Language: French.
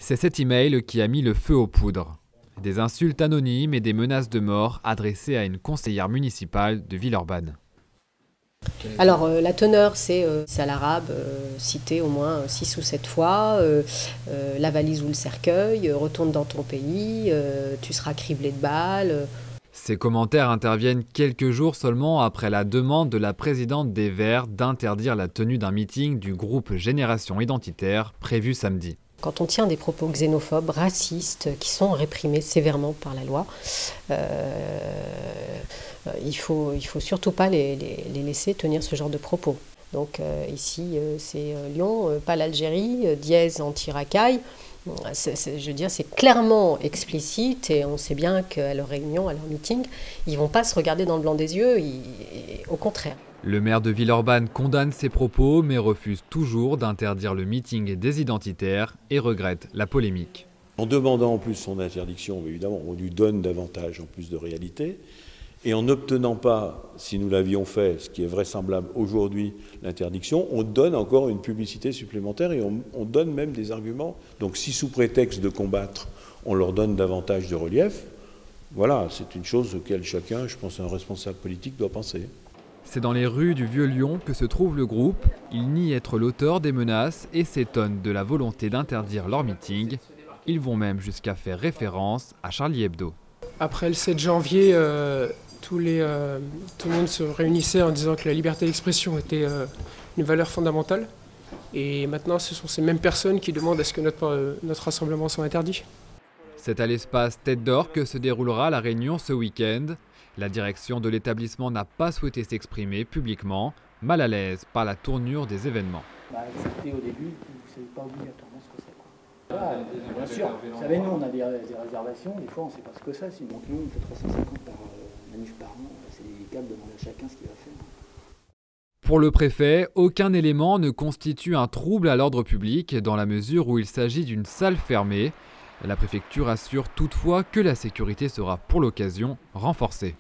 C'est cet email qui a mis le feu aux poudres. Des insultes anonymes et des menaces de mort adressées à une conseillère municipale de Villeurbanne. Alors la teneur c'est à l'arabe, cité au moins 6 ou 7 fois, la valise ou le cercueil, retourne dans ton pays, tu seras criblé de balles. Ces commentaires interviennent quelques jours seulement après la demande de la présidente des Verts d'interdire la tenue d'un meeting du groupe Génération Identitaire prévu samedi. Quand on tient des propos xénophobes, racistes, qui sont réprimés sévèrement par la loi, il faut surtout pas les laisser tenir ce genre de propos. Donc ici, c'est Lyon, pas l'Algérie, dièse anti-racaille. Je veux dire, c'est clairement explicite et on sait bien qu'à leur réunion, à leur meeting, ils ne vont pas se regarder dans le blanc des yeux, au contraire. Le maire de Villeurbanne condamne ces propos mais refuse toujours d'interdire le meeting des identitaires et regrette la polémique. En demandant en plus son interdiction, évidemment, on lui donne davantage en plus de réalité. Et en n'obtenant pas, si nous l'avions fait, ce qui est vraisemblable aujourd'hui, l'interdiction, on donne encore une publicité supplémentaire et on donne même des arguments. Donc si sous prétexte de combattre, on leur donne davantage de relief, voilà, c'est une chose auquel chacun, je pense, un responsable politique doit penser. C'est dans les rues du Vieux-Lyon que se trouve le groupe. Il nie être l'auteur des menaces et s'étonne de la volonté d'interdire leur meeting. Ils vont même jusqu'à faire référence à Charlie Hebdo. Après le 7 janvier, tout le monde se réunissait en disant que la liberté d'expression était une valeur fondamentale. Et maintenant, ce sont ces mêmes personnes qui demandent à ce que notre rassemblement soit interdit. C'est à l'espace Tête d'Or que se déroulera la réunion ce week-end. La direction de l'établissement n'a pas souhaité s'exprimer publiquement, mal à l'aise par la tournure des événements. Accepter au début, c'est pas obligatoirement ce que c'est. Bien sûr, vous savez, nous on a des réservations, des fois on ne sait pas ce que c'est. Donc nous on fait 350 par manif par an, c'est délicat de demander à chacun ce qu'il va faire. Pour le préfet, aucun élément ne constitue un trouble à l'ordre public dans la mesure où il s'agit d'une salle fermée. La préfecture assure toutefois que la sécurité sera pour l'occasion renforcée.